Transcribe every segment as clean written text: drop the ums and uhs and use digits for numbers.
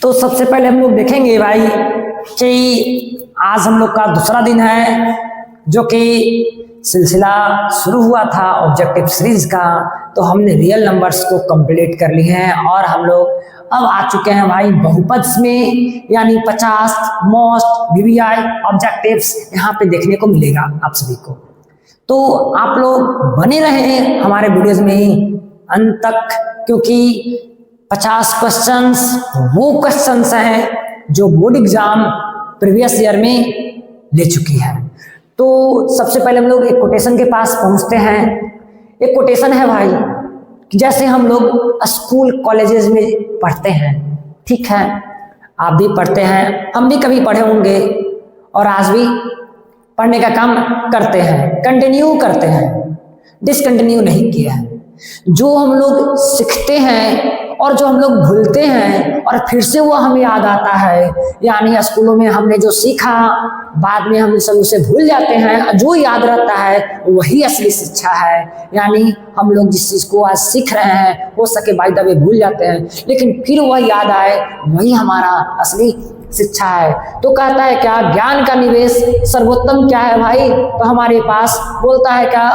तो सबसे पहले हम लोग देखेंगे भाई कि आज हम लोग का दूसरा दिन है जो कि सिलसिला शुरू हुआ था ऑब्जेक्टिव सीरीज का। तो हमने रियल नंबर्स को कंप्लीट कर लिए हैं और हम लोग अब आ चुके हैं भाई बहुपद में, यानी 50 मोस्ट वीवीआई ऑब्जेक्टिव्स यहाँ पे देखने को मिलेगा आप सभी को। तो आप लोग बने रहे हमारे वीडियोस में अंत तक, क्योंकि 50 क्वेश्चंस वो क्वेश्चंस हैं जो बोर्ड एग्जाम प्रीवियस ईयर में ले चुकी है। तो सबसे पहले हम लोग एक कोटेशन के पास पहुंचते हैं। एक कोटेशन है भाई कि जैसे हम लोग स्कूल कॉलेजेस में पढ़ते हैं, ठीक है, आप भी पढ़ते हैं, हम भी कभी पढ़े होंगे और आज भी पढ़ने का काम करते हैं, कंटिन्यू करते हैं, डिसकंटिन्यू नहीं किया है। जो हम लोग सीखते हैं और जो हम लोग भूलते हैं और फिर से वो हमें याद आता है, यानी स्कूलों में हमने जो सीखा बाद में हम सब उसे भूल जाते हैं, जो याद रहता है वही असली शिक्षा है। यानी हम लोग जिस चीज़ को आज सीख रहे हैं हो सके बाय द वे भूल जाते हैं, लेकिन फिर वह याद आए वही हमारा असली शिक्षा है। तो कहता है क्या, ज्ञान का निवेश सर्वोत्तम क्या है भाई? तो हमारे पास बोलता है क्या,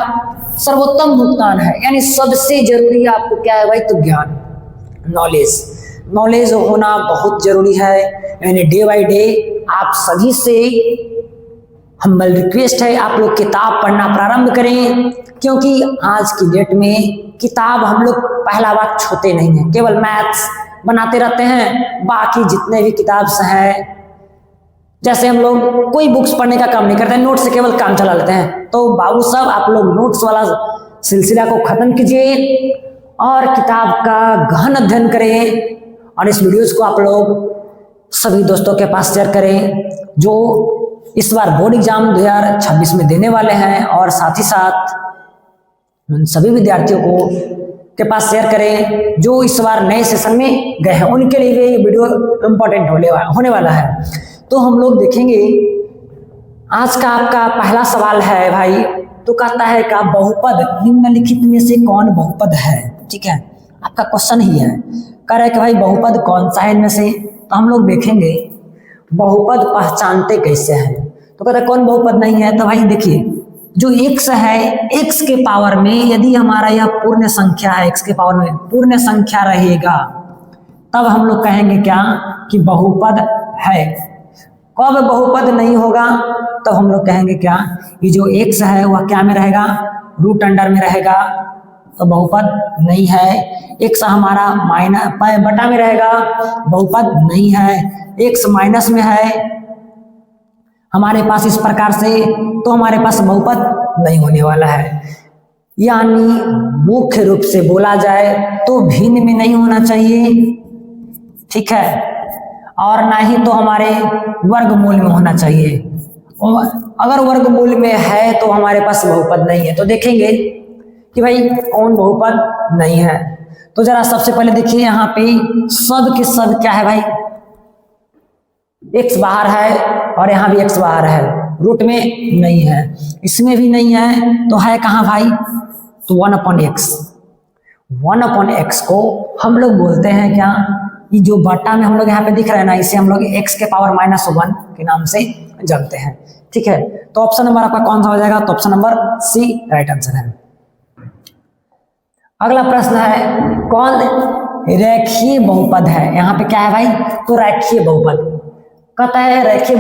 सर्वोत्तम भुगतान है, यानी सबसे जरूरी आपको क्या है भाई? तो ज्ञान, नॉलेज होना बहुत जरूरी है। यानी डे बाय डे आप सभी से हम्बल रिक्वेस्ट है आप लोग किताब पढ़ना प्रारंभ करें, क्योंकि आज की डेट में किताब हम लोग पहला बात छूते नहीं हैं, केवल मैथ्स बनाते रहते हैं। बाकी जितने भी किताब हैं, जैसे हम लोग कोई बुक्स पढ़ने का काम नहीं करते, नोट्स से केवल काम चला लेते हैं। तो बाबू साहब आप लोग नोट्स वाला सिलसिला को खत्म कीजिए और किताब का गहन अध्ययन करें, और इस वीडियोस को आप लोग सभी दोस्तों के पास शेयर करें जो इस बार बोर्ड एग्जाम 2026 में देने वाले हैं, और साथ ही साथ उन सभी विद्यार्थियों को के पास शेयर करें जो इस बार नए सेशन में गए हैं, उनके लिए भी ये वीडियो इम्पोर्टेंट होने वाला है। तो हम लोग देखेंगे आज का आपका पहला सवाल है भाई, तो कहता है का बहुपद निम्नलिखित में से कौन बहुपद है? ठीक है, आपका क्वेश्चन ही है, कह रहा है कि भाई बहुपद कौन सा है इनमें से? तो हम लोग देखेंगे बहुपद पहचानते कैसे हैं। तो कहता है कौन बहुपद नहीं है? तो भाई देखिए, जो x है, x के पावर में यदि हमारा यह पूर्ण संख्या है, x के पावर में पूर्ण संख्या रहेगा, तब हम लोग कहेंगे क्या कि बहुपद है। कब बहुपद नहीं होगा? तब हम लोग कहेंगे क्या, ये जो x है वह क्या में रहेगा? रूट अंडर में रहेगा, तो बहुपद नहीं है। x हमारा माइनस बटा में रहेगा, बहुपद नहीं है। x माइनस में है हमारे पास इस प्रकार से, तो हमारे पास बहुपद नहीं होने वाला है। यानी मुख्य रूप से बोला जाए तो भिन्न में नहीं होना चाहिए, ठीक है, और ना ही तो हमारे वर्गमूल में होना चाहिए। और अगर वर्गमूल में है तो हमारे पास बहुपद नहीं है। तो देखेंगे कि भाई कौन बहुपद नहीं है। तो जरा सबसे पहले देखिए यहाँ पे सब के सब क्या है भाई? x बाहर है और यहाँ भी x बाहर है, रूट में नहीं है, इसमें भी नहीं है, तो है कहाँ भाई? तो 1/x। 1/x को हम लोग बोलते हैं क्या, ये जो बटा में हम लोग यहाँ पे दिख रहा है ना, इसे हम लोग x के पावर -1 के नाम से जानते हैं, ठीक है। तो ऑप्शन नंबर आपका कौन सा हो जाएगा? तो option number C right answer है। अगला प्रश्न है, कौन रेखीय बहुपद है? यहाँ पे क्या है भाई? तो रेखीय बहुपद। कहता है रेखीय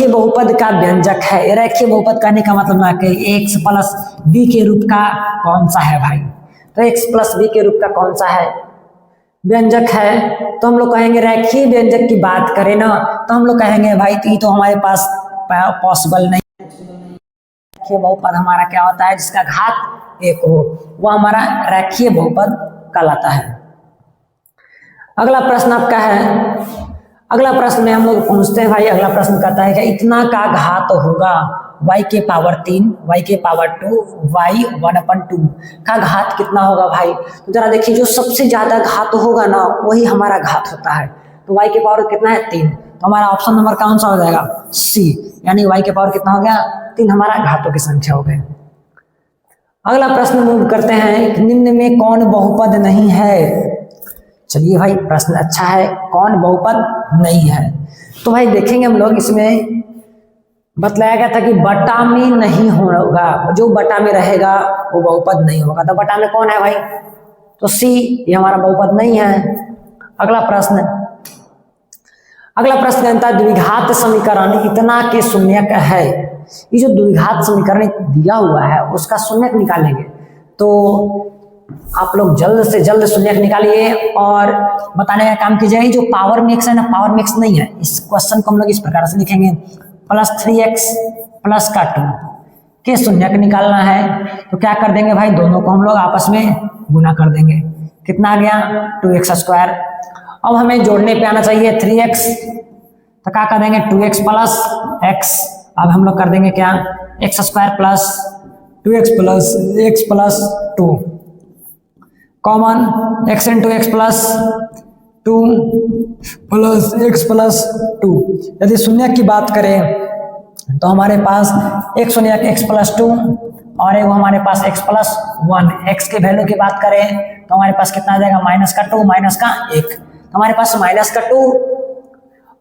बहुपद का व्यंजक है। रेखीय बहुपद कहने का मतलब ना कि x प्लस b के रूप का कौन सा है भाई? तो x प्लस b के रूप का कौन सा है व्यंजक है? तो हम लोग कहेंगे रेखीय व्यंजक की बात करें ना, तो हम लोग कहेंगे भाई ये तो हमारे पास पॉसिबल नहीं। रेखीय बहुपद हमारा क्या होता है? जिसका घात 1 हो, वह हमारा रेखीय बहुपद कहलाता है। अगला प्रश्न आपका है, अगला प्रश्न में हम लोग पूछते हैं भाई, अगला प्रश्न कहता है कि इतना का घात होगा y के पावर 3, y के पावर 2, y 1/2 का घात कितना होगा भाई? तो जरा देखिए, जो सबसे ज्यादा घात होगा ना वही हमारा घात होता है। तो y के पावर कितना है? 3। तो हमारा ऑप्शन नंबर कौन सा हो जाएगा? सी, यानी y के पावर कितना हो गया? 3 हमारा घातों की संख्या हो गई। अगला प्रश्न मूव करते हैं, निम्न में कौन बहुपद नहीं है? चलिए भाई, प्रश्न अच्छा है, कौन बहुपद नहीं है? तो भाई देखेंगे हम लोग, इसमें बतलाया गया था कि बटा में नहीं होगा, जो बटा में रहेगा वो बहुपद नहीं होगा। तो बटा में कौन है भाई? तो सी, ये हमारा बहुपद नहीं है। अगला प्रश्न कहता है द्विघात समीकरण इतना के शून्यक है। ये जो द्विघात समीकरण दिया हुआ है उसका शून्यक निकालेंगे, तो आप लोग जल्द से जल्द शून्यक निकालिए और बताने का काम कीजिए। जो पावर मिक्स है ना, पावर मिक्स नहीं है। इस क्वेश्चन को हम लोग इस प्रकार से लिखेंगे, प्लस 3x प्लस का 2 के शून्यक निकालना है। तो क्या कर देंगे भाई, दोनों को हम लोग आपस में गुना कर देंगे। कितना आ गया? 2x square. अब हमें जोड़ने पे आना चाहिए 3x, तो क्या कर देंगे 2x प्लस x। अब हम लोग कर देंगे क्या, x square plus 2x plus x plus 2 common, x into x plus 2 plus x plus 2। यदि शून्य की बात करें तो हमारे पास एक शून्य x प्लस 2 और एक हमारे पास x प्लस 1। x के वैल्यू की बात करें तो हमारे पास कितना आ जाएगा, माइनस का 2 माइनस का 1। तो हमारे पास माइनस का 2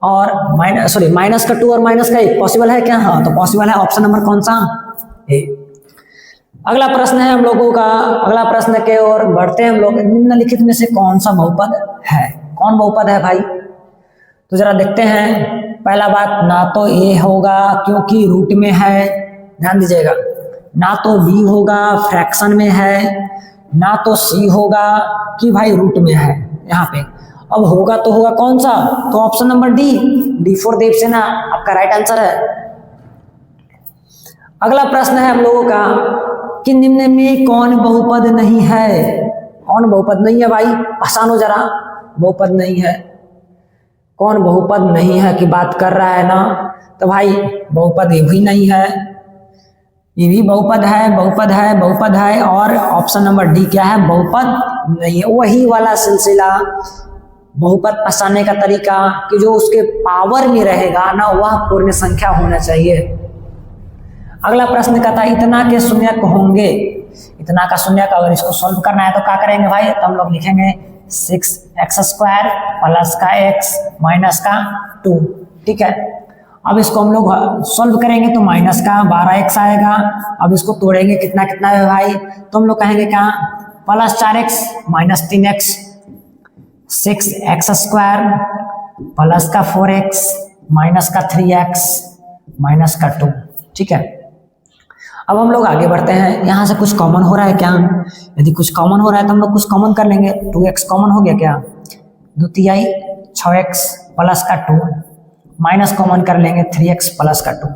और माइनस का 2 और माइनस का 1 पॉसिबल है क्या? हाँ, तो पॉसिबल है। ऑप्शन नंबर कौन सा? ए। अगला प्रश्न है हम लोगों का, अगला प्रश्न के ओर बढ़ते हैं हम लोग। निम्नलिखित में से कौन सा बहुपद है? कौन बहुपद है भाई? तो जरा देखते हैं। पहला बात, ना तो ए होगा क्योंकि रूट में है, ध्यान दीजिएगा। ना तो बी होगा, फ्रैक्शन में है। ना तो सी होगा कि भाई रूट में है यहाँ पे। अब होगा तो होगा कौन सा? तो option number D for Devasena आपका राइट आंसर है। अगला प्रश्न है हम लोगों का कि निम्न में कौन बहुपद नहीं है? कौन बहुपद नहीं है भाई? आसान हो जरा। बहुपद नहीं है, कौन बहुपद नहीं है की बात कर रहा है ना, तो भाई बहुपद ये भी नहीं है, ये भी बहुपद है, बहुपद है, बहुपद है। और ऑप्शन नंबर डी क्या है? बहुपद नहीं है। वही वाला सिलसिला, बहुपद पहचानने का तरीका कि जो उसके पावर में रहेगा ना वह पूर्ण संख्या होना चाहिए। अगला प्रश्न कहता है इतना के शून्यक होंगे। इतना का शून्यक अगर इसको सॉल्व करना है तो क्या करेंगे भाई? तो हम लोग लिखेंगे 6x स्क्वायर प्लस का x माइनस का 2। ठीक है, अब इसको हम लोग सॉल्व करेंगे तो माइनस का 12x आएगा। अब इसको तोड़ेंगे, कितना कितना है भाई? तो हम लोग कहेंगे क्या, plus 4x minus 3x, 6x square plus का 4x माइनस का 3x माइनस का 2। ठीक है, अब हम लोग आगे बढ़ते हैं। यहाँ से कुछ कॉमन हो रहा है क्या? यदि कुछ कॉमन हो रहा है तो हम लोग कुछ कॉमन कर लेंगे। 2x कॉमन हो गया क्या? 2 तिहाई 6x प्लस का 2 माइनस कॉमन कर लेंगे 3x प्लस का 2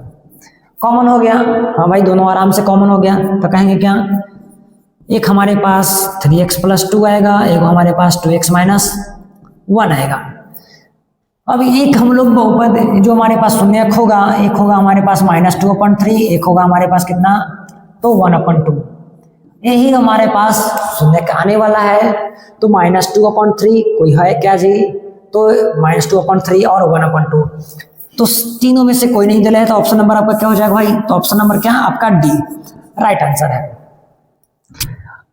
कॉमन हो गया। हाँ भाई, दोनों आराम से कॉमन हो गया। तो कहेंगे क्या, एक हमारे पास 3x प्लस 2 आएगा, एक हमारे पास 2x माइनस 1 आएगा। अब एक हम लोग बहुपद जो हमारे पास शून्यक होगा, एक होगा हमारे पास -2/3, एक होगा हमारे पास कितना, तो 1/2। यही हमारे पास शून्यक आने वाला है। तो -2/3 कोई है क्या जी? तो -2/3 और 1/2, तो तीनों में से कोई नहीं दिला है। तो ऑप्शन नंबर आपका क्या हो जाएगा भाई? तो ऑप्शन नंबर क्या? आपका डी राइट आंसर है।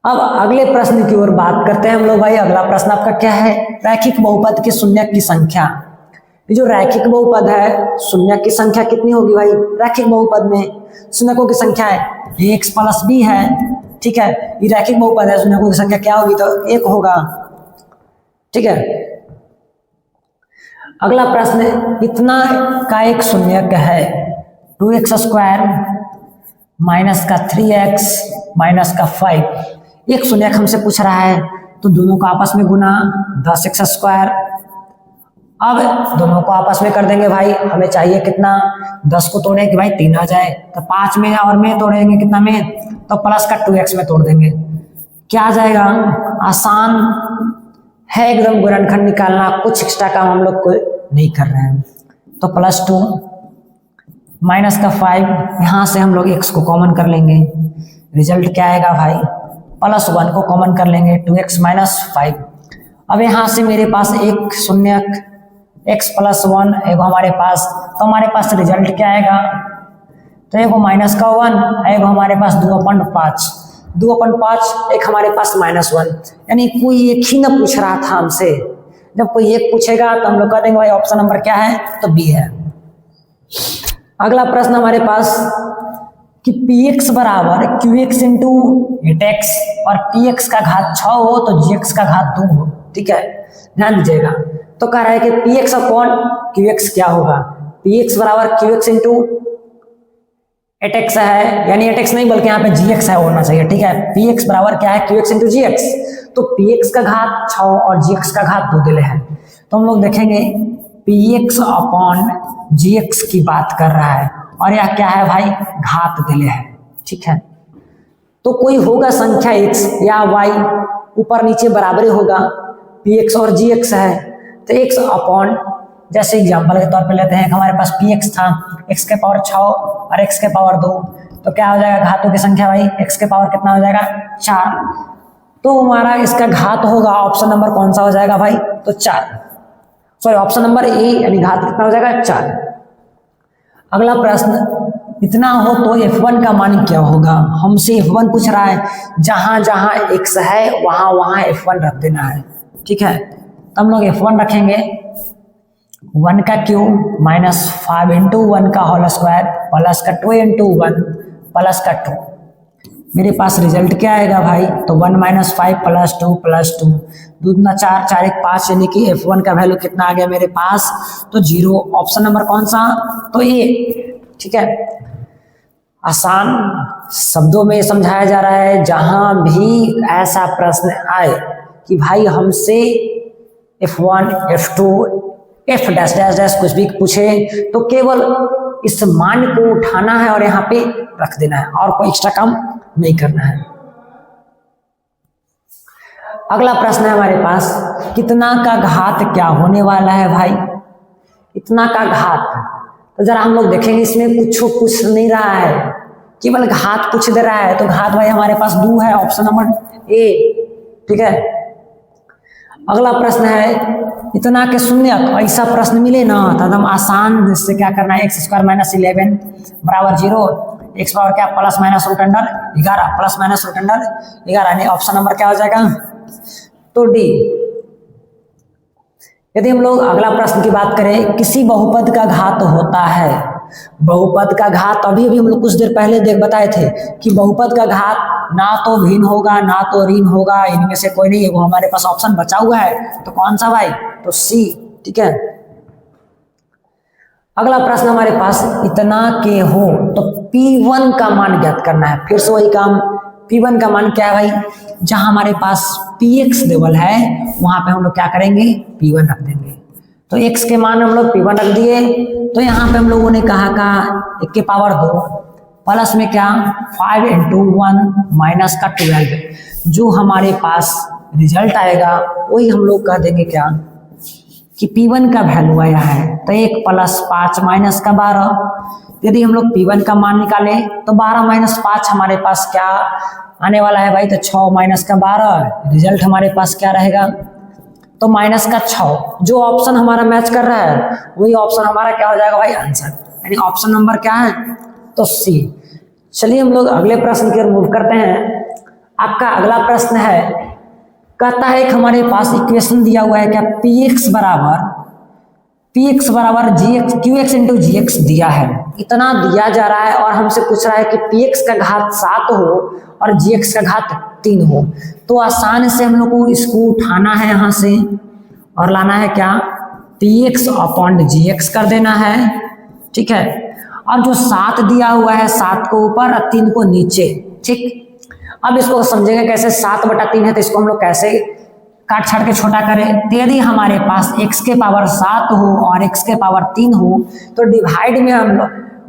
अब अगले प्रश्न की ओर बात करते हैं हम लोग भाई। अगला प्रश्न आपका क्या है? रैखिक बहुपद के शून्यक की संख्या। ये जो रैखिक बहुपद है, शून्यक की संख्या कितनी होगी भाई? रैखिक बहुपद में शून्यकों की संख्या है x प्लस b है। ठीक है, ये रैखिक बहुपद है, शून्यकों की संख्या क्या होगी? तो 1 होगा। ठीक है, अगला प्रश्न, इतना का एक शून्यक है 2x स्क्वायर माइनस का 3x माइनस का 5। एक शून्यक हमसे पूछ रहा है तो दोनों को आपस में गुना 10x स्क्वायर। अब दोनों को आपस में कर देंगे भाई। हमें चाहिए कितना? 10 को तोड़े कि भाई 3 आ जाए, तो 5 में और में तोड़ेंगे कितना में? तो प्लस का 2x में तोड़ देंगे। क्या आ जाएगा? आसान है एकदम गुणनखंड निकालना, कुछ एक्स्ट्रा काम हम लोग को नहीं कर रहे हैं। तो +2 माइनस का 5, यहाँ से हम लोग x को कॉमन कर लेंगे। रिजल्ट क्या आएगा भाई? +1 को कॉमन कर लेंगे, 2x माइनस 5। अब यहाँ से मेरे पास एक शून्यक x प्लस 1 एगो हमारे पास, तो हमारे पास रिजल्ट क्या आएगा? तो एगो माइनस का 1, एगो हमारे पास 2/5। 2/5, एक हमारे पास -1, यानी कोई एक ही ना पूछ रहा था हमसे। जब कोई एक पूछेगा तो हम लोग कह देंगे भाई ऑप्शन नंबर क्या है, तो बी है। अगला प्रश्न हमारे पास कि px बराबर qx इंटू 8x और px का घात 6 हो तो gx का घात 2 हो। ठीक है, ध्यान दीजिएगा। तो कह रहा है कि px अपॉन qx क्या होगा, px बराबर qx इंटू 8x है, यानी 8x नहीं बल्कि यहाँ पे gx है होना चाहिए। ठीक है, px बराबर क्या है, qx इंटू gx। तो px का घात 6 और gx का घात 2 दिले हैं, तो हम लोग देखेंगे px अपॉन gx की बात कर रहा है और यह क्या है भाई, घात दिले है। ठीक है, तो कोई होगा संख्या x या y ऊपर नीचे बराबर होगा, px और gx है, तो x अपॉन, जैसे एग्जांपल के तौर पे लेते हैं, हमारे पास px था, x के पावर 6 और x के पावर 2, तो क्या हो जाएगा, घातों की संख्या भाई, x के पावर कितना हो जाएगा, 4। तो हमारा इसका घात होगा, ऑप्शन नंबर कौन सा हो जाएगा भाई, तो 4, सॉरी ऑप्शन नंबर ए, यानी घात कितना हो जाएगा, 4। अगला प्रश्न, इतना हो तो f1 का मान क्या होगा। हमसे f1 पूछ रहा है, जहां जहां x है वहां वहां f1 रख देना है। ठीक है, तो हम लोग f1 रखेंगे 1 का क्यूब माइनस 5 इंटू 1 का होल स्क्वायर प्लस का 2 इंटू 1 प्लस का 2। मेरे पास रिजल्ट क्या आएगा भाई, तो 1 माइनस 5 प्लस 2 प्लस 2, 2 दूना 4, 4 1 5, यानी कि f1 का वैल्यू कितना आ गया मेरे पास, तो 0। ऑप्शन नंबर कौन सा, तो ए। ठीक है, आसान शब्दों में समझाया जा रहा है। जहां भी ऐसा प्रश्न आए कि भाई हमसे f1 f2 f dash dash dash कुछ भी पूछे, तो केवल इस मान को उठाना है और यहाँ पे रख देना है और कोई एक्स्ट्रा काम नहीं करना है। अगला प्रश्न है हमारे पास, कितना का घात क्या होने वाला है भाई, इतना का घात। तो जरा हम लोग देखेंगे, इसमें कुछ पूछ नहीं रहा है, केवल घात पूछ दे रहा है, तो घात भाई हमारे पास 2 है, ऑप्शन नंबर ए। ठीक है, अगला प्रश्न है, इतना के शून्य, ऐसा प्रश्न मिले ना तो एकदम आसान, इससे क्या करना है, एक्स स्क्वायर माइनस 11 बराबर 0, एक्स पावर क्या plus minus root under 11 plus minus root under 11, यानी ऑप्शन नंबर क्या हो जाएगा, तो डी। यदि हम लोग अगला प्रश्न की बात करें, किसी बहुपद का घात होता है, बहुपद का घात अभी हम लोग कुछ देर पहले बताए थे कि बहुपद का घात ना तो भिन्न होगा ना तो ऋण होगा, इनमें से कोई नहीं है, वो हमारे पास ऑप्शन बचा हुआ है, तो कौन सा भाई, तो सी। ठीक है, अगला प्रश्न हमारे पास, इतना के हो तो P1 का मान ज्ञात करना है। फिर से वही काम, P1 का मान क्या है भाई, जहां हमारे पास Px लेवल है वहां पे हम लोग क्या करेंगे, P1 रख देंगे। तो x के मान हम लोग P1 रख दिए, तो यहाँ पे हम लोगों ने कहा 1 के पावर 2 प्लस में क्या 5 इंटू 1 माइनस का 12, जो हमारे पास रिजल्ट आएगा वही हम लोग कह देंगे क्या कि P1 का वैल्यू आया है। तो 1 प्लस 5 माइनस का 12, यदि हम लोग P1 का मान निकालें तो 12 माइनस 5 हमारे पास क्या आने वाला है भाई, तो 6 माइनस का 12, रिजल्ट हमारे पास क्या रहेगा, तो माइनस का 6। जो ऑप्शन हमारा मैच कर रहा है वही ऑप्शन हमारा क्या हो जाएगा भाई, आंसर, यानी ऑप्शन नंबर क्या है, तो सी। चलिए हम लोग अगले प्रश्न की ओर मूव करते हैं। आपका अगला प्रश्न है, कहता है कि हमारे पास इक्वेशन दिया हुआ है क्या, px बराबर qx इंटू gx दिया है, इतना दिया जा रहा है और हमसे पूछ रहा है कि px का घात 7 हो और gx का घात 3 हो। तो आसान से हम लोग को इसको उठाना है यहाँ से और लाना है क्या, px अपॉन gx कर देना है। ठीक है, और जो 7 दिया हुआ है 7 को ऊपर और 3 को नीचे। ठीक, अब इसको समझेंगे कैसे, 7/3 है तो इसको हम लोग कैसे काट छाट के छोटा करें। तो यदि हमारे पास x के पावर 7 हो और x के पावर 3 हो तो डिवाइड में हम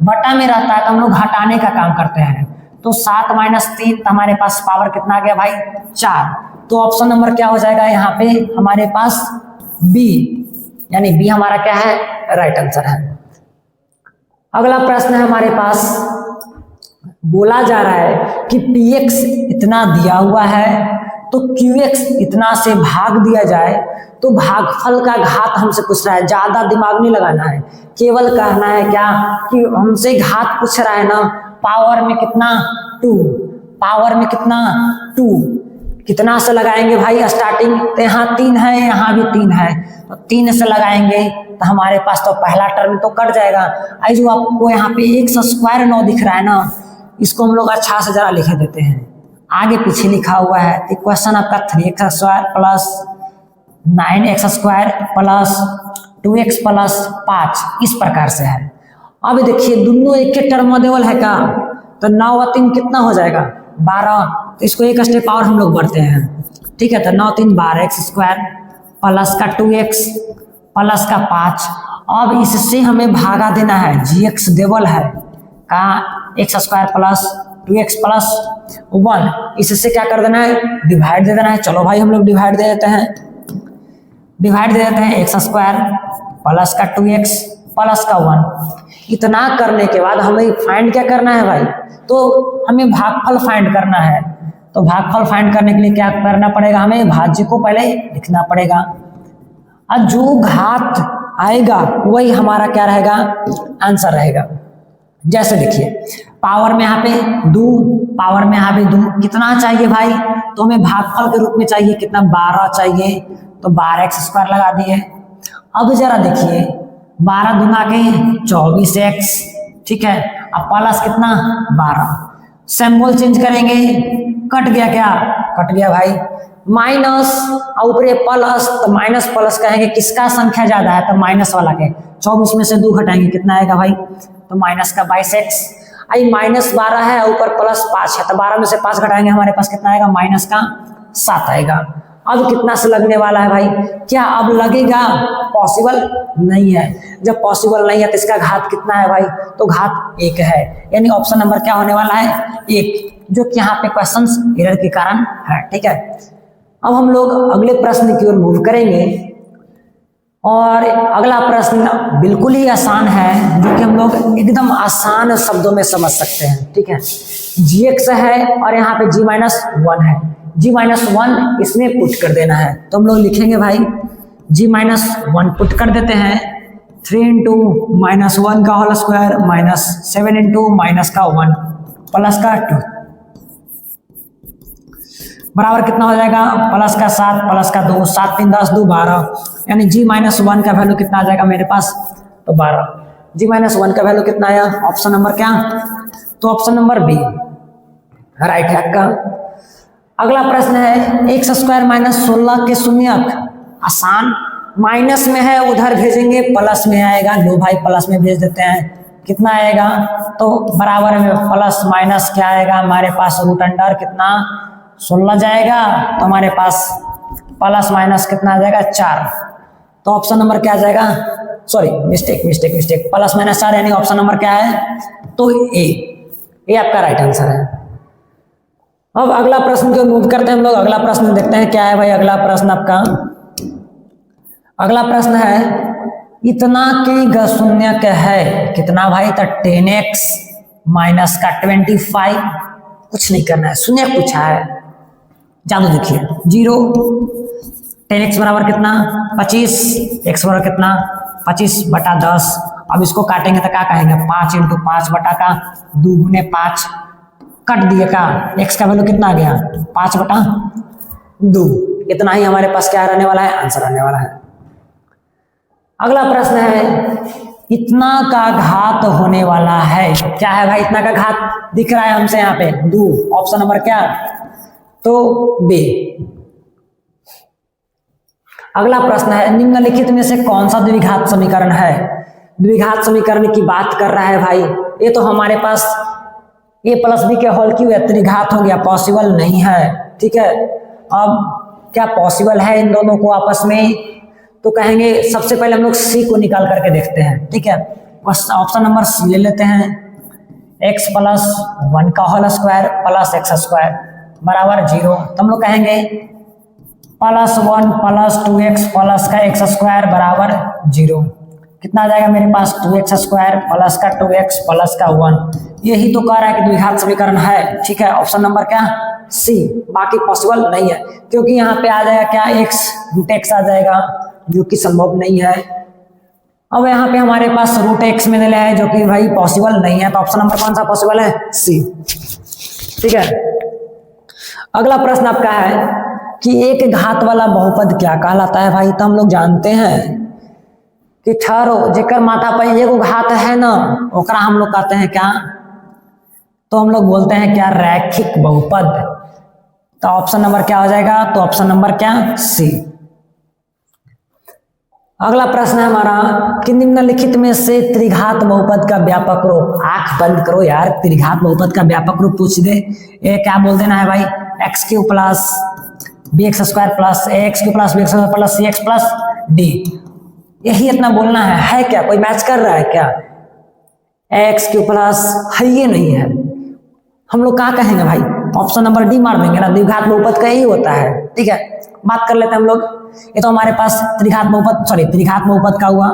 बटा में रहता है तो हम लोग घटाने का काम करते हैं। तो 7 माइनस 3, तो हमारे पास पावर कितना आ गया भाई, 4। तो ऑप्शन नंबर क्या हो जाएगा यहाँ पे हमारे पास बी, यानी बी हमारा क्या है, राइट आंसर है। अगला प्रश्न है हमारे पास, बोला जा रहा है कि px इतना दिया हुआ है तो qx इतना से भाग दिया जाए, तो भागफल का घात हमसे पूछ रहा है। ज्यादा दिमाग नहीं लगाना है, केवल कहना है क्या कि हमसे घात पूछ रहा है ना, पावर में कितना 2, पावर में कितना 2, कितना से लगाएंगे भाई स्टार्टिंग, तो यहाँ 3 है, यहाँ भी 3 है, तो 3 से लगाएंगे तो हमारे पास तो पहला टर्म तो कट जाएगा। आई जो आपको यहाँ पे x² 9 दिख रहा है ना, इसको हम लोग अच्छा से जरा लिख देते हैं, आगे पीछे लिखा हुआ है। इक्वेशन आपका 3x² plus 9x² plus 2x plus 5 इस प्रकार से है। अब देखिए दोनों एक के टर्म मॉड्यूल है का, तो 9 और 3 कितना हो जाएगा 12, तो इसको एक स्टेप और हम लोग बढ़ते हैं, ठीक है। तो 9 3 12x² प्लस का 2x प्लस का 5। अब इससे हमें भागा देना है, gx डेबल है का x² प्लस 2x प्लस 1, इससे क्या कर देना है, डिवाइड दे देना है। चलो भाई हम लोग डिवाइड दे देते हैं, डिवाइड दे देते हैं x² प्लस का 2x प्लस का 1। इतना करने के बाद हमें फाइंड क्या करना है भाई, तो हमें भागफल फाइंड करना है। तो भागफल फाइंड करने के लिए क्या करना पड़ेगा, हमें भाज्य को पहले लिखना पड़ेगा, और जो घात आएगा वही हमारा क्या रहेगा, आंसर रहेगा। जैसे देखिए पावर में यहाँ पे 2, पावर में यहाँ पे 2, कितना चाहिए भाई, तो हमें भागफल के रूप में चाहिए कितना 12 चाहिए, तो 12x² लगा दिए। अब जरा देखिए 12 दूना के 24x, ठीक है, अब प्लस कितना 12, सिंबल चेंज करेंगे, कट गया, क्या कट गया भाई, माइनस और ऊपर प्लस, तो माइनस प्लस कहेंगे किसका संख्या ज्यादा है, तो माइनस वाला के। 24 में से 2 घटाएंगे कितना आएगा भाई, तो माइनस का 22x। आई माइनस 12 है और ऊपर प्लस 5 है, तो 12 में से 5 घटाएंगे हमारे पास कितना आएगा, माइनस का 7 आएगा। अब कितना से लगने वाला है भाई, क्या अब लगेगा, पॉसिबल नहीं है। जब पॉसिबल नहीं है तो इसका घात कितना है भाई, तो घात 1 है, यानी ऑप्शन नंबर क्या होने वाला है 1, जो कि यहाँ पे क्वेश्चन एरर के कारण है, ठीक है। अब हम लोग अगले प्रश्न की ओर मूव करेंगे, और अगला प्रश्न बिल्कुल ही आसान है, जो कि हम लोग एकदम आसान शब्दों में समझ सकते हैं, ठीक है। gx है और यहाँ पे g-1 है, g-1 इसमें पुट कर देना है, तो हम लोग लिखेंगे भाई g-1 पुट कर देते हैं, 3 इंटू -1 का whole square minus 7 into minus का 1 प्लस का 2 बराबर कितना हो जाएगा, प्लस का 7 प्लस का 2, 7 3 10 2 12, यानी g-1 का वैल्यू कितना आ जाएगा मेरे पास, तो 12। g-1 का वैल्यू कितना आया, ऑप्शन नंबर क्या, तो ऑप्शन नंबर बी राइट है आपका। अगला प्रश्न है x² -16 के शून्यक, आसान, माइनस में है उधर भेजेंगे प्लस में आएगा, लो भाई प्लस में भेज देते हैं, कितना आएगा, तो बराबर में प्लस माइनस क्या आएगा हमारे पास, रूट अंडर कितना 16 जाएगा, तो हमारे पास प्लस माइनस कितना आ जाएगा 4, तो ऑप्शन नंबर क्या आ जाएगा, सॉरी मिस्टेक, प्लस माइनस 4 यानी ऑप्शन नंबर क्या है, तो ए आपका राइट आंसर है। अब अगला प्रश्न जो मूव करते हैं हम लोग, अगला प्रश्न देखते हैं क्या है भाई। अगला प्रश्न आपका, अगला प्रश्न है इतना के शून्य का है कितना भाई, तो 10x माइनस का 25, कुछ नहीं करना है, शून्य पूछा है, जानो देखिए 0, 10x बराबर कितना 25, x बराबर कितना 25 बटा 10। अब इसको काटेंगे तो क्या कहेंगे, 5 इंटू 5 बटा का 2 गुने 5, कट दिए का, x का वैल्यू कितना आ गया 5 बटा 2, इतना ही हमारे पास क्या रहने वाला है, आंसर आने वाला है। अगला प्रश्न है इतना का घात होने वाला है, क्या है भाई, इतना का घात दिख रहा है हमसे यहाँ पे 2, ऑप्शन नंबर क्या, तो बी। अगला प्रश्न है निम्नलिखित में से कौन सा द्विघात समीकरण है, द्विघात समीकरण की बात कर रहा है भाई, ये तो हमारे पास a प्लस बी के होल क्यूब त्रिघात हो गया, पॉसिबल नहीं है, ठीक है। अब क्या पॉसिबल है इन दोनों को आपस में, तो कहेंगे सबसे पहले हम लोग सी को निकाल करके देखते हैं, ठीक है। ऑप्शन नंबर सी ले लेते हैं, x प्लस 1 का होल स्क्वायर प्लस x² बराबर 0, तो हम लोग कहेंगे +1 प्लस 2x प्लस का x² बराबर 0, कितना आ जाएगा मेरे पास 2x² प्लस का 2x प्लस का 1, यही तो कह रहा है कि द्विघात समीकरण है, ठीक है। ऑप्शन नंबर क्या, सी, बाकी पॉसिबल नहीं है, क्योंकि यहाँ पे आ जाएगा क्या x रूट x आ जाएगा, जो कि संभव नहीं है। अब यहाँ पे हमारे पास रूट x में है, जो कि भाई पॉसिबल नहीं है, तो ऑप्शन नंबर कौन सा पॉसिबल है, सी, ठीक है। अगला प्रश्न आपका है कि एक घात वाला बहुपद क्या कहलाता है भाई। तो हम लोग जानते हैं कि ठहरो जेकर माता पर एगो घात है ना, ओकरा हम लोग कहते हैं क्या, तो हम लोग बोलते हैं क्या, रैखिक बहुपद। तो ऑप्शन नंबर क्या हो जाएगा, तो ऑप्शन नंबर क्या, सी। अगला प्रश्न है हमारा कि निम्नलिखित में से त्रिघात बहुपद का व्यापक रूप, आंख बंद करो यार, त्रिघात बहुपद का व्यापक रूप पूछ दे, ये क्या बोल देना है भाई, x cube plus b x square plus x cube plus b x square plus c x plus d, यही इतना बोलना है क्या, कोई मैच कर रहा है क्या, एक्स क्यू प्लस है ये नहीं है, हम लोग क्या कहेंगे भाई, ऑप्शन नंबर डी मार देंगे ना, द्विघात बहुपद का यही होता है। ठीक है, बात कर लेते हैं हम लोग। ये तो हमारे पास त्रिघात बहुपद का हुआ,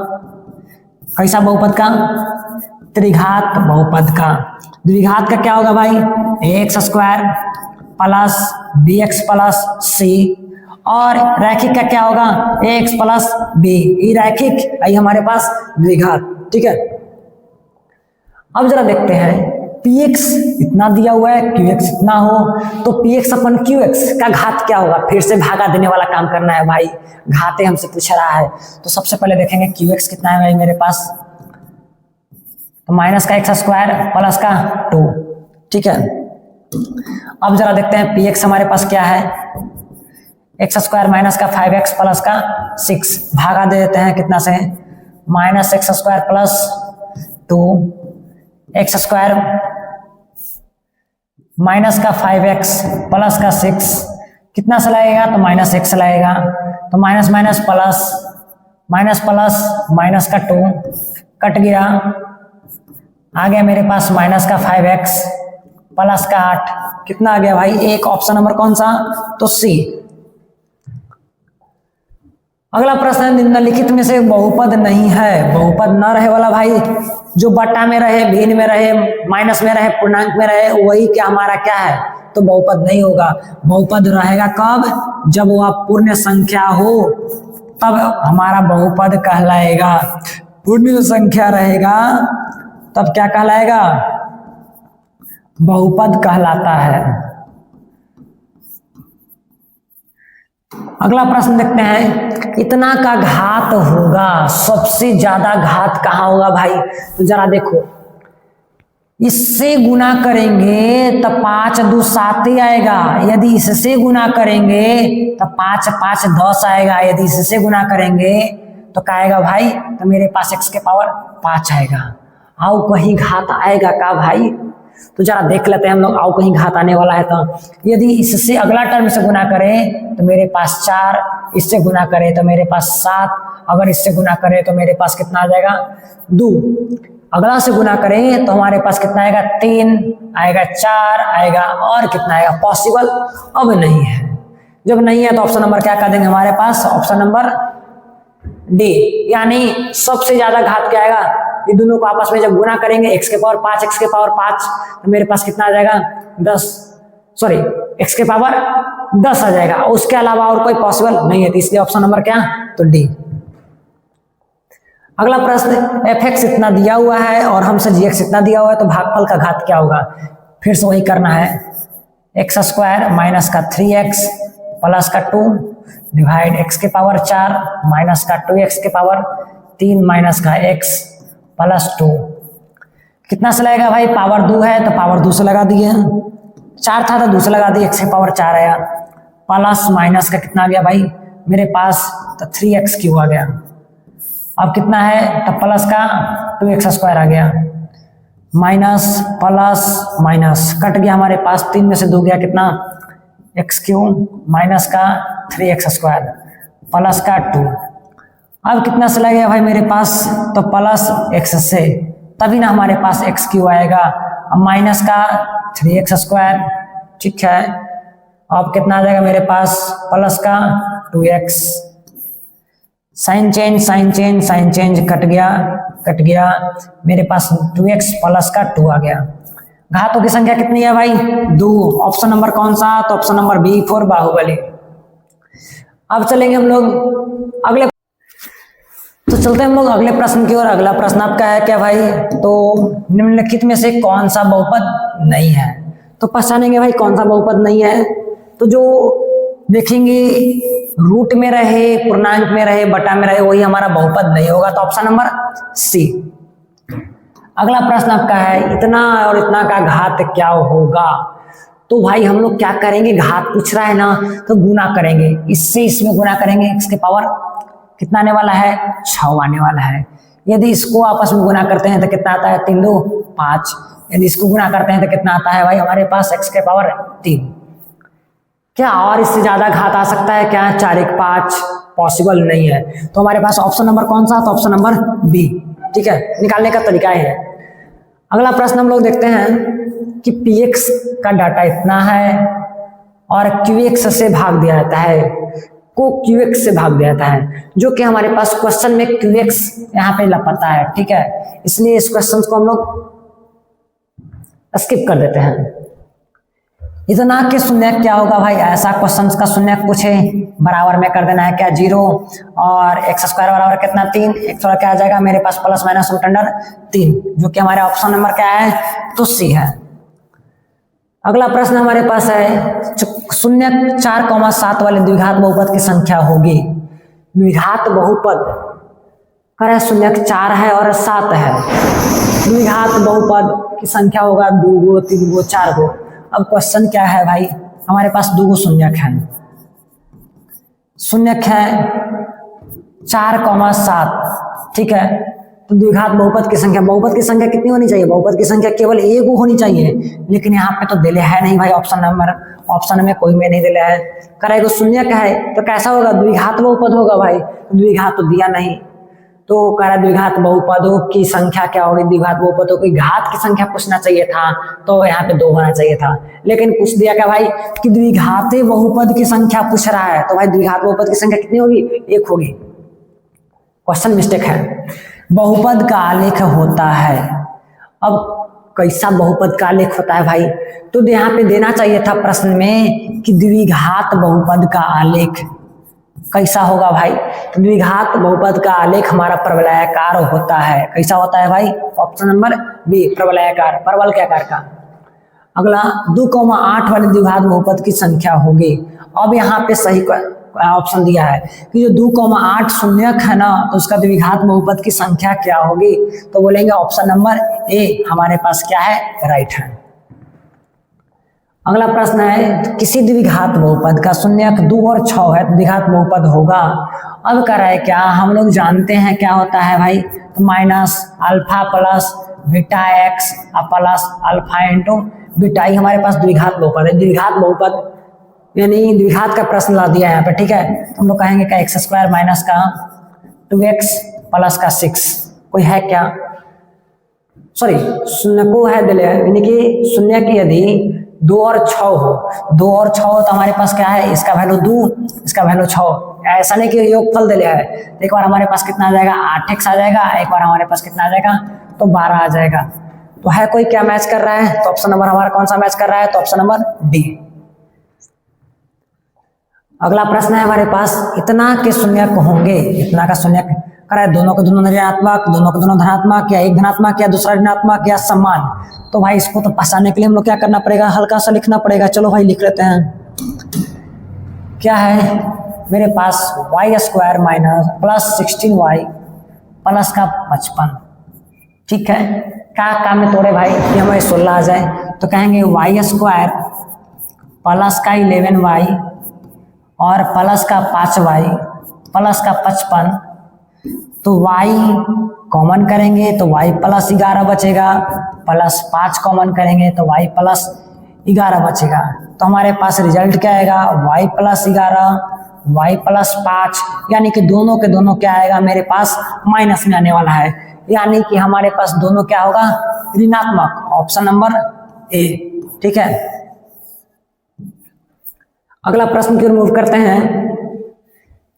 कैसा बहुपद का, त्रिघात बहुपद का। द्विघात का क्या होगा भाई, x square plus b x plus c, और रैखिक का क्या होगा, एक्स प्लस बी, ये रैखिक, यही हमारे पास द्विघात। ठीक है, अब जरा देखते हैं px इतना दिया हुआ है, qx इतना हो, तो px अपन qx का घात क्या होगा, फिर से भागा देने वाला काम करना है भाई, घाते हमसे पूछ रहा है। तो सबसे पहले देखेंगे qx कितना है भाई मेरे पास, तो माइनस का एक्स स्क्वायर प्लस का 2। ठीक है, अब जरा देखते हैं px हमारे पास क्या है, एक्स स्क्वायर माइनस का 5x प्लस का 6, भागा दे देते हैं कितना से, minus x square plus 2 x square minus का 5x प्लस का 6 कितना से लाएगा, तो माइनस एक्स लाएगा, तो minus minus plus minus plus minus का 2 कट गया, आ गया मेरे पास माइनस का 5x प्लस का 8, कितना आ गया भाई, एक, ऑप्शन नंबर कौन सा, तो सी। अगला प्रश्न है निम्नलिखित में से बहुपद नहीं है, बहुपद न रहे वाला भाई, जो बट्टा में रहे, भिन्न में रहे, माइनस में रहे, पूर्णांक में रहे, वही क्या हमारा क्या है, तो बहुपद नहीं होगा। बहुपद रहेगा कब, जब वह पूर्ण संख्या हो, तब हमारा बहुपद कहलाएगा। पूर्ण संख्या रहेगा तब क्या कहलाएगा, बहुपद कहलाता है। अगला प्रश्न देखते हैं, इतना का घात होगा, सबसे ज्यादा घात कहाँ होगा भाई, तो जरा देखो, इससे गुना करेंगे तो 5 2 7 ही आएगा, यदि इससे गुना करेंगे तो 5 5 10 आएगा, यदि इससे गुना करेंगे तो क्या आएगा भाई, तो मेरे पास x के पावर 5 आएगा। आओ कहीं घात आएगा का भाई, तो जरा देख लेते हैं हम लोग, आओ कहीं घात आने वाला है, तो यदि इससे अगला टर्म से गुना करें तो मेरे पास 4, इससे गुना करें तो मेरे पास 7, अगर इससे गुना करें तो मेरे पास कितना आ जाएगा, 2, अगला से गुना करें तो हमारे पास कितना आएगा, 3 आएगा, 4 आएगा, और कितना आएगा, पॉसिबल अब नहीं है। जब नहीं है तो ऑप्शन नंबर क्या कर देंगे हमारे पास, ऑप्शन नंबर डी, यानी सबसे ज्यादा घात क्या आएगा, ये दोनों को आपस में जब गुना करेंगे x के पावर 5 x के पावर 5, तो मेरे पास कितना आ जाएगा, 10, सॉरी x के पावर 10 आ जाएगा, उसके अलावा और कोई पॉसिबल नहीं है, इसलिए ऑप्शन नंबर क्या, तो डी। अगला प्रश्न, fx इतना दिया हुआ है और हमसे gx इतना दिया हुआ है, तो भागफल का घात क्या होगा, फिर से वही करना है, एक्स स्क्वायर माइनस का 3x प्लस का 2 डिवाइड x के पावर 4 माइनस का 2x के पावर 3 माइनस का x प्लस 2, कितना से लगेगा भाई, पावर 2 है तो पावर 2 से लगा दिए, 4 था तो 2 से लगा दिए, x के पावर 4 आया, प्लस माइनस का कितना आ गया भाई मेरे पास, तो 3x क्यूब आ गया, अब कितना है, तो प्लस का 2x स्क्वायर आ गया, माइनस प्लस माइनस कट गया हमारे पास, 3 में से 2 गया, कितना, x क्यूब माइनस का 3x स्क्वायर प्लस का 2, अब कितना से लगेगा भाई मेरे पास, तो प्लस x से, तभी ना हमारे पास x क्यूब आएगा, अब माइनस का 3x स्क्वायर, ठीक है, अब कितना आ जाएगा मेरे पास, प्लस का 2x, sign change sign change sign change cut गया, मेरे पास 2x प्लस का 2 आ गया। घातों की संख्या कितनी है भाई, 2, ऑप्शन नंबर कौन सा, तो option number B for Baahubali. अब चलेंगे हम लोग अगले, तो चलते हैं हम लोग अगले प्रश्न की ओर। अगला प्रश्न आपका है क्या भाई, तो निम्नलिखित में से कौन सा बहुपद नहीं है, तो पहचानेंगे भाई कौन सा बहुपद नहीं है, तो जो देखेंगे रूट में रहे, पूर्णांक में रहे, बटा में रहे, वही हमारा बहुपद नहीं होगा। तो ऑप्शन नंबर सी। अगला प्रश्न आपका है इतना और इतना का घात क्या होगा। तो भाई हम लोग क्या करेंगे, घात पूछ रहा है ना, तो गुना करेंगे, इससे इसमें गुना करेंगे। x के पावर कितना आने वाला है, 6 आने वाला है। यदि इसको आपस में गुना करते हैं तो कितना आता है, 3 2 5। यदि इसको गुना करते हैं तो कितना आता है भाई हमारे पास x के पावर 3। क्या और इससे ज्यादा घात आ सकता है क्या, 4 1 5 पॉसिबल नहीं है। तो हमारे पास ऑप्शन नंबर कौन सा, तो ऑप्शन नंबर बी। ठीक है, निकालने का तरीका है। अगला प्रश्न हम लोग देखते हैं कि px का डाटा इतना है और qx से भाग दिया जाता है, को qx से भाग दिया जाता है, जो कि हमारे पास क्वेश्चन में qx यहाँ पे लापता है। ठीक है, इसलिए इस क्वेश्चन को हम लोग स्किप कर देते हैं। इतना के शून्य क्या होगा भाई, ऐसा क्वेश्चन का शून्य पूछे बराबर में कर देना है क्या, 0 और x स्क्वायर बराबर कितना 3, x और क्या आ जाएगा मेरे पास प्लस माइनस रूट अंडर 3, जो कि हमारे ऑप्शन नंबर क्या है, तो सी है। अगला प्रश्न हमारे पास है 0.4,7 वाले द्विघात बहुपद की संख्या होगी। द्विघात बहुपद करे 0.4 है और 7 है, द्विघात बहुपद की संख्या होगा 2 गो 3 गो 4 गो। अब क्वेश्चन क्या है भाई, हमारे पास 2 गो शून्यक है, शून्यक है 4,7। ठीक है, तो द्विघात बहुपद की संख्या, बहुपद की संख्या कितनी होनी चाहिए, बहुपद की संख्या केवल 1 होनी चाहिए, लेकिन यहाँ पे तो दिले है नहीं भाई, ऑप्शन में कोई में नहीं दिले है। करेगा शून्यक है तो कैसा होगा, द्विघात बहुपद होगा भाई, द्विघात तो दिया नहीं, तो कह रहा द्विघात बहुपदों की संख्या क्या होगी, द्विघात बहुपदों की घात की संख्या पूछना चाहिए था, तो यहाँ पे 2 होना चाहिए था, लेकिन पूछ दिया क्या भाई कि द्विघात बहुपद की संख्या पूछ रहा है, तो भाई द्विघात बहुपद की संख्या कितनी होगी, 1 होगी। क्वेश्चन मिस्टेक है। बहुपद का आलेख होता है, अब कैसा बहुपद का आलेख होता है भाई, तो यहाँ पे देना चाहिए था प्रश्न में कि द्विघात बहुपद का आलेख कैसा होगा भाई। तो द्विघात बहुपद का आलेख हमारा परवलयाकार होता है। कैसा होता है भाई, ऑप्शन नंबर बी, परवलयाकार, परवल के आकार का। अगला 2,8 वाले द्विघात बहुपद की संख्या होगी। अब यहाँ पे सही ऑप्शन दिया है कि जो 2,8 शून्यक है ना, तो उसका द्विघात बहुपद की संख्या क्या होगी, तो बोलेंगे ऑप्शन नंबर ए हमारे पास क्या है, राइट है। अगला प्रश्न है किसी द्विघात बहुपद का शून्यक 2 और 6 है तो द्विघात बहुपद होगा। अब कर रहा है क्या, हम लोग जानते हैं क्या होता है भाई, तो minus alpha plus beta x plus alpha into beta ई हमारे पास द्विघात बहुपद है। द्विघात बहुपद यानी द्विघात का प्रश्न ला दिया है यहाँ पे। ठीक है, तो हम लोग कहेंगे क्या, एक्स स्क्वायर माइनस का 2x प्लस का 6, कोई है क्या, सॉरी शून्य को है दिले, यानी कि शून्य की यदि 2 और 6 हो, 2 और 6 हो तो हमारे पास क्या है, इसका वैल्यू 2, इसका वैल्यू 6। ऐसा नहीं कि योगफल दिले है, एक बार हमारे पास कितना आ जाएगा, 8x आ जाएगा, एक बार हमारे पास कितना आ जाएगा, तो 12 आ जाएगा। तो है कोई क्या मैच कर रहा है, तो ऑप्शन नंबर हमारा कौन सा मैच कर रहा है, तो ऑप्शन नंबर डी। अगला प्रश्न है हमारे पास इतना के शून्यक होंगे, इतना का शून्यक कराए दोनों के दोनों ऋणात्मक, दोनों के दोनों धनात्मक, या एक धनात्मक या दूसरा ऋणात्मक या समान। तो भाई इसको तो पहचानने के लिए हम लोग क्या करना पड़ेगा, हल्का सा लिखना पड़ेगा। चलो भाई लिख लेते हैं। क्या है मेरे पास y square minus plus 16y plus का 55। ठीक है, क्या काम में तोड़े भाई कि हमें 16 आ जाए, तो कहेंगे वाई स्क्वायर प्लस का 11y और प्लस का 5y प्लस का 55। तो y कॉमन करेंगे तो y प्लस 11 बचेगा, प्लस 5 कॉमन करेंगे तो y प्लस 11 बचेगा। तो हमारे पास रिजल्ट क्या आएगा, y प्लस 11 y प्लस 5, यानी कि दोनों के दोनों क्या आएगा मेरे पास माइनस में आने वाला है, यानी कि हमारे पास दोनों क्या होगा, ऋणात्मक, ऑप्शन नंबर ए। ठीक है, अगला प्रश्न की ओर मूव करते हैं।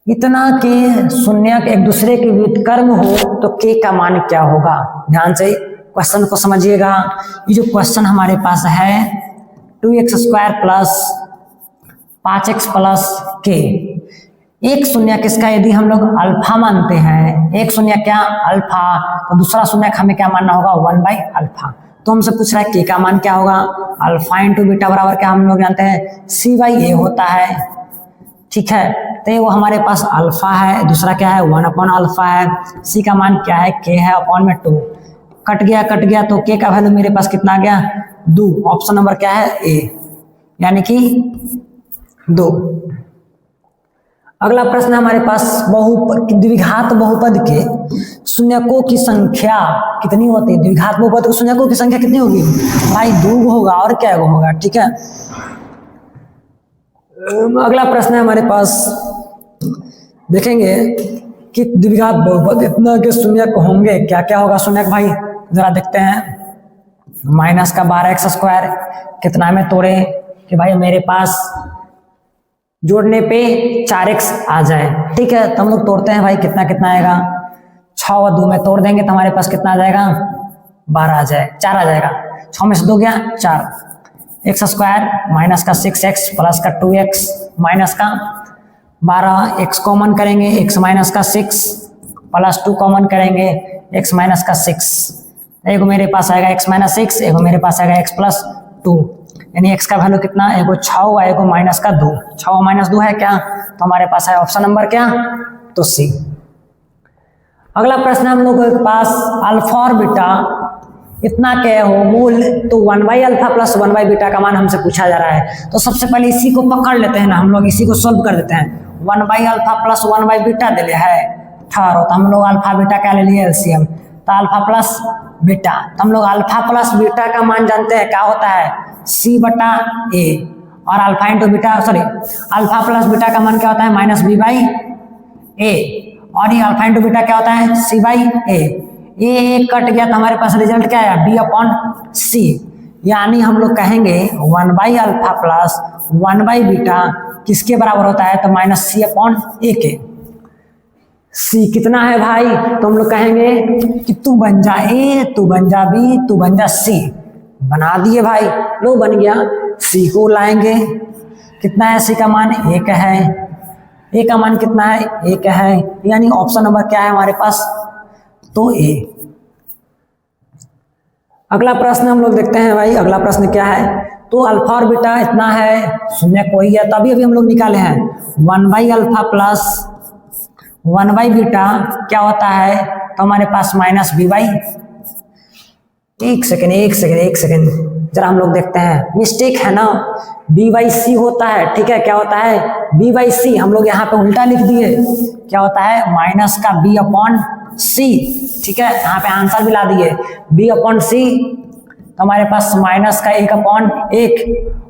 इतना के शून्यक एक दूसरे के व्युत्क्रम हो तो के का मान क्या होगा। ध्यान से क्वेश्चन को समझिएगा। ये जो क्वेश्चन हमारे पास है 2x square plus 5x plus के, एक शून्यक इसका यदि हम लोग अल्फा मानते हैं, एक शून्यक क्या अल्फा, तो दूसरा शून्यक हमें क्या मानना होगा 1/अल्फा। तो हमसे पूछ रहा है के का मान क्या होगा, अल्फा इंटू बीटा बराबर क्या हम लोग जानते हैं सी बाई ए होता है। ठीक है, तो वो हमारे पास अल्फा है, दूसरा क्या है 1 अपॉन अल्फा है, सी का मान क्या है के है अपॉन में 2, कट गया तो के का वैल्यू मेरे पास कितना आ गया 2, ऑप्शन नंबर क्या है ए, यानी कि 2। अगला प्रश्न हमारे पास द्विघात बहुपद के शून्यकों की संख्या कितनी होती है। द्विघात बहुपद के शून्यकों की संख्या कितनी होगी भाई 2 होगा, और क्या होगा। ठीक है, अगला प्रश्न है हमारे पास, देखेंगे कि द्विघात बहुपद इतना के शून्यक होंगे, क्या क्या होगा शून्यक भाई जरा देखते हैं। माइनस का 12x² कितना में तोड़े कि भाई मेरे पास जोड़ने पे 4x आ जाए। ठीक है, तो हम लोग तोड़ते हैं भाई, कितना कितना आएगा 6 और 2 में तोड़ देंगे तो हमारे पास कितना आ जाएगा 12 आ जाए, 4 आ जाएगा, 6 में से 2 गया 4, x² माइनस का 6x प्लस का 2x माइनस का 12, x कॉमन करेंगे x माइनस का 6 प्लस 2 कॉमन करेंगे x माइनस का 6, एक मेरे पास आएगा x माइनस 6, एक मेरे पास आएगा x प्लस 2, यानी x का वैल्यू कितना, एगो 6 हुआ, एगो माइनस का 2, 6 माइनस 2 है क्या, तो हमारे पास है ऑप्शन नंबर क्या, तो सी। अगला प्रश्न हम लोगों के पास अल्फा और बीटा इतना क्या हो मूल, तो 1/अल्फा प्लस 1/बीटा का मान हमसे पूछा जा रहा है। तो सबसे पहले इसी को पकड़ लेते हैं ना, हम लोग इसी को सोल्व कर देते हैं। 1/अल्फा प्लस 1/बीटा दे है 18, तो हम लोग अल्फा बीटा क्या ले लिए एलसीएम, तो अल्फा प्लस बीटा, तो हम लोग अल्फा प्लस बीटा का मान जानते हैं क्या होता है c/a, और alpha into beta sorry alpha plus beta का मान क्या होता है -b/a, और ये अल्फा इंटू बीटा क्या होता है c/a। ये कट गया तो हमारे पास रिजल्ट क्या आया b/c, यानी हम लोग कहेंगे 1/अल्फा प्लस 1/बीटा किसके बराबर होता है, तो -c/a के। c कितना है भाई, तो हम लोग कहेंगे कि तू बन जा a, तू बन जा b, तू बन जा c, बना दिए भाई, लो बन गया। c को लाएंगे, कितना है c का मान 1 है, a का मान कितना है 1 है, यानी ऑप्शन नंबर क्या है हमारे पास, तो ए। अगला प्रश्न हम लोग देखते हैं भाई, अगला प्रश्न क्या है, तो अल्फा और बीटा इतना है, शून्य कोई है, तभी अभी हम लोग निकाले हैं 1/अल्फा प्लस 1/बीटा क्या होता है, तो हमारे पास -b/, एक सेकेंड जरा हम लोग देखते हैं, मिस्टेक है ना, b/c होता है। ठीक है, क्या होता है b/c, हम लोग यहाँ पे उल्टा लिख दिए, क्या होता है माइनस का b/c। ठीक है, यहाँ पे आंसर भी ला दिए b/c, तो हमारे पास माइनस का 1/1,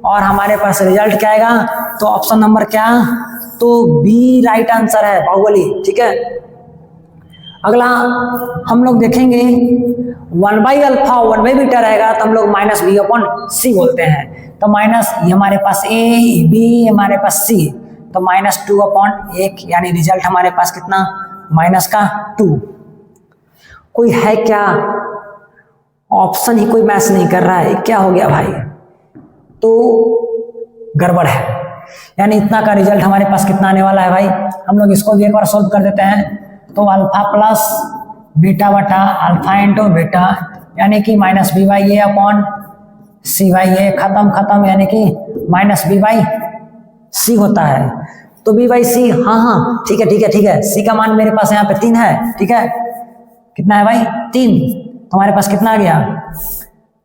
और हमारे पास रिजल्ट क्या आएगा, तो ऑप्शन नंबर क्या, तो बी राइट आंसर है बाहुबली। ठीक है, अगला हम लोग देखेंगे 1/अल्फा 1/बीटा रहेगा तो हम लोग -b/c बोलते हैं, तो माइनस ये हमारे पास a b हमारे पास c, तो -2/1, यानी रिजल्ट हमारे पास कितना -2। कोई है क्या, ऑप्शन ही कोई मैच नहीं कर रहा है, क्या हो गया भाई, तो गड़बड़ है, यानी इतना का रिजल्ट हमारे पास कितना आने वाला है भाई। हम लोग इसको भी एक बार सोल्व कर देते हैं, तो अल्फा प्लस बीटा बटा अल्फा इंटू बीटा, यानी कि -b/a/c/a, खत्म, यानी कि -b/c होता है, तो b/c, हाँ ठीक है, c का मान मेरे पास यहाँ पे 3 है। ठीक है, कितना है भाई 3, तो हमारे पास कितना आ गया,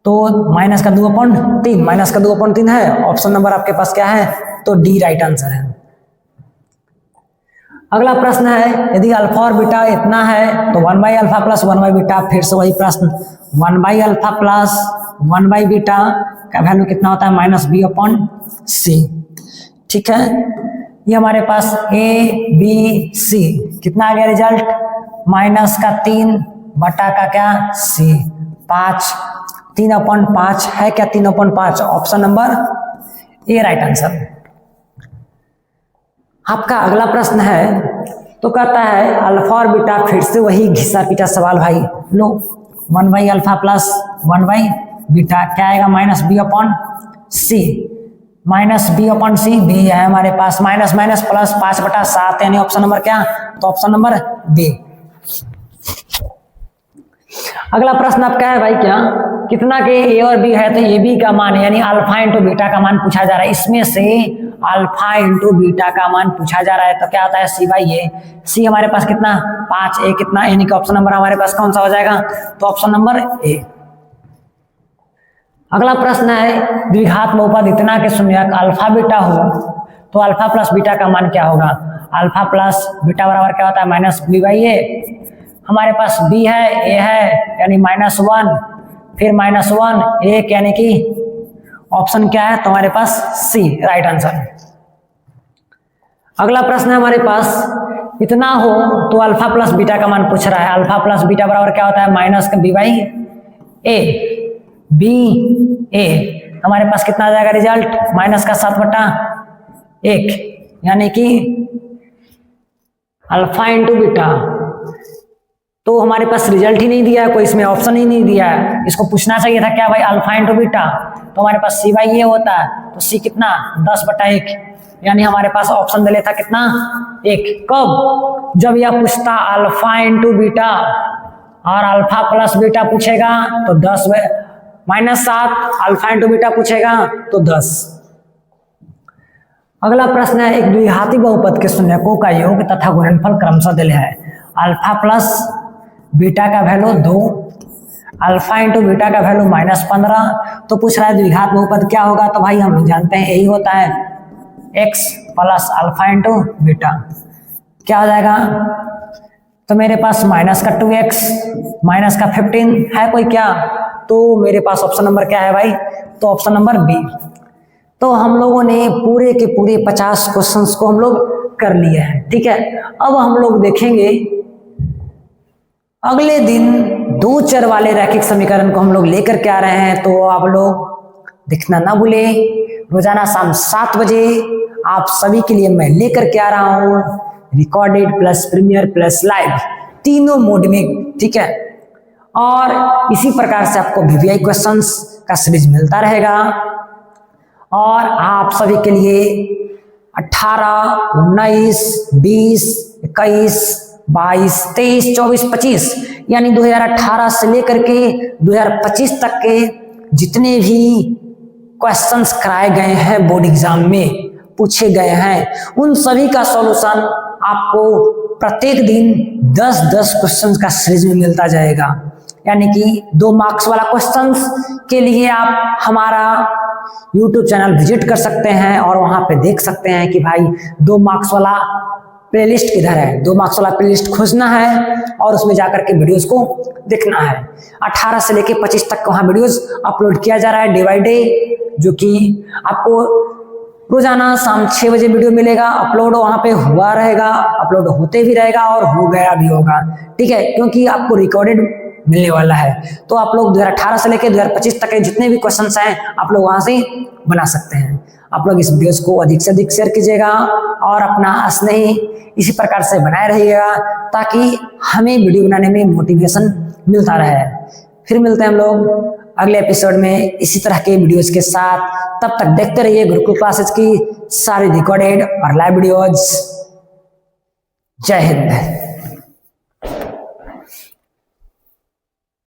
तो -2/3 है, ऑप्शन नंबर आपके पास क्या है, तो डी राइट आंसर है। अगला प्रश्न है, यदि अल्फा और बीटा इतना है तो 1/अल्फा प्लस 1/बीटा, फिर से वही प्रश्न 1/अल्फा प्लस 1/बीटा का वैल्यू कितना होता है -b/c। ठीक है, ये हमारे पास a b c कितना आ गया रिजल्ट, -3 बटा का क्या c, 5, 3/5 है क्या, 3/5, option number A right answer. आपका अगला प्रश्न है, तो कहता है अल्फा और बीटा, फिर से वही घिसा पीटा सवाल भाई, लो 1/अल्फा प्लस 1/बीटा क्या आएगा -b/c, -b/c, b है हमारे पास माइनस प्लस 5/7, यानी ऑप्शन नंबर क्या, तो ऑप्शन नंबर बी। अगला प्रश्न आपका है भाई क्या, कितना के ए और बी है तो ए बी का मान यानी अल्फा इंटू बीटा का मान पूछा जा रहा है। इसमें से अल्फा इंटू बीटा का मान पूछा जा रहा है तो क्या आता है सी बाई ए। सी हमारे पास कितना 5, ए कितना, यानी कि ऑप्शन नंबर हमारे पास कौन सा हो जाएगा, तो ऑप्शन नंबर ए। अगला प्रश्न है द्विघात बहुपद इतना के शून्यक अल्फा बीटा हो तो अल्फा प्लस बीटा का मान क्या होगा। अल्फा प्लस बीटा बराबर क्या होता है माइनस बी बाई ए। हमारे पास बी है, ए है यानी -1, फिर -1 1 यानी कि ऑप्शन क्या है तो हमारे पास सी राइट आंसर। अगला प्रश्न है हमारे पास इतना हो तो अल्फा प्लस बीटा का मान पूछ रहा है। अल्फा प्लस बीटा बराबर क्या होता है minus b by a. B a हमारे पास कितना आ जाएगा रिजल्ट माइनस का 7/1 यानी कि अल्फा इंटू बीटा। तो हमारे पास रिजल्ट ही नहीं दिया है, कोई इसमें ऑप्शन ही नहीं दिया है। इसको पूछना चाहिए था क्या भाई अल्फा इंटू बीटा, तो हमारे पास सी बाई ए होता है तो सी कितना 10/1 यानी हमारे पास ऑप्शन दे लेता कितना 1। कब, जब यह पूछता अल्फा इंटू बीटा और अल्फा प्लस बीटा पूछेगा तो 10 -7, अल्फा इंटू बीटा पूछेगा तो 10। अगला प्रश्न है एक द्विघाती बहुपद के शून्यकों का योग तथा गुणनफल क्रमशः दिया है। अल्फा प्लस बीटा का वैल्यू 2, अल्फा इंटू बीटा का वैल्यू -15। तो पूछ रहा है द्विघात बहुपद क्या होगा, तो भाई हम जानते हैं यही होता है x plus alpha into beta. क्या हो जाएगा, तो मेरे पास माइनस का 2x माइनस का 15 है कोई क्या, तो मेरे पास ऑप्शन नंबर क्या है भाई, तो ऑप्शन नंबर बी। तो हम लोगों ने पूरे के पूरे 50 क्वेश्चंस को हम लोग कर लिए हैं। ठीक है, अब हम लोग देखेंगे अगले दिन 2 चर वाले रैखिक समीकरण को हम लोग लेकर के आ रहे हैं। तो आप लोग देखना ना भूले, रोजाना शाम 7 बजे आप सभी के लिए मैं लेकर के आ रहा हूँ recorded plus premier plus live तीनों मोड में। ठीक है, और इसी प्रकार से आपको वीवीआई क्वेश्चंस का सीरीज मिलता रहेगा और आप सभी के लिए 18, 19, 20, 21, 22, 23, 24, 25 यानी 2018 से लेकर के 2025 तक के जितने भी क्वेश्चंस कराए गए हैं बोर्ड एग्जाम में पूछे गए हैं उन सभी का सॉल्यूशन आपको प्रत्येक दिन 10-10 क्वेश्चंस का सीरीज में मिलता जाएगा। यानी कि 2 मार्क्स वाला क्वेश्चंस के लिए आप हमारा YouTube चैनल विजिट कर सकते हैं और वहां पे देख सकते हैं कि भाई 2 मार्क्स वाला प्लेलिस्ट किधर है। 2 मार्क्स वाला प्लेलिस्ट खोजना है और उसमें जाकर के वीडियोस को देखना है। 18 से लेके 25 तक वहां वीडियोस अपलोड किया जा रहा है डे बाय डे, जो कि आपको रोजाना शाम 6 बजे वीडियो मिलेगा। अपलोड वहां पे हुआ रहेगा, अपलोड होते भी रहेगा और हो गया भी होगा। ठीक है, क्योंकि आपको रिकॉर्डेड मिलने वाला है। तो आप लोग 2018 से लेकर 2025 तक के जितने भी क्वेश्चंस हैं आप लोग वहां से बना सकते हैं। आप लोग इस वीडियोस को अधिक से अधिक शेयर कीजिएगा और अपना स्नेह इसी प्रकार से बनाए रहिएगा ताकि हमें वीडियो बनाने में मोटिवेशन मिलता रहे। फिर मिलते हैं हम लोग अगले एपिसोड में इसी तरह के वीडियोस के साथ। तब तक देखते रहिए गुरुकुल क्लासेस की सारी रिकॉर्डेड और लाइव वीडियोज। जय हिंद।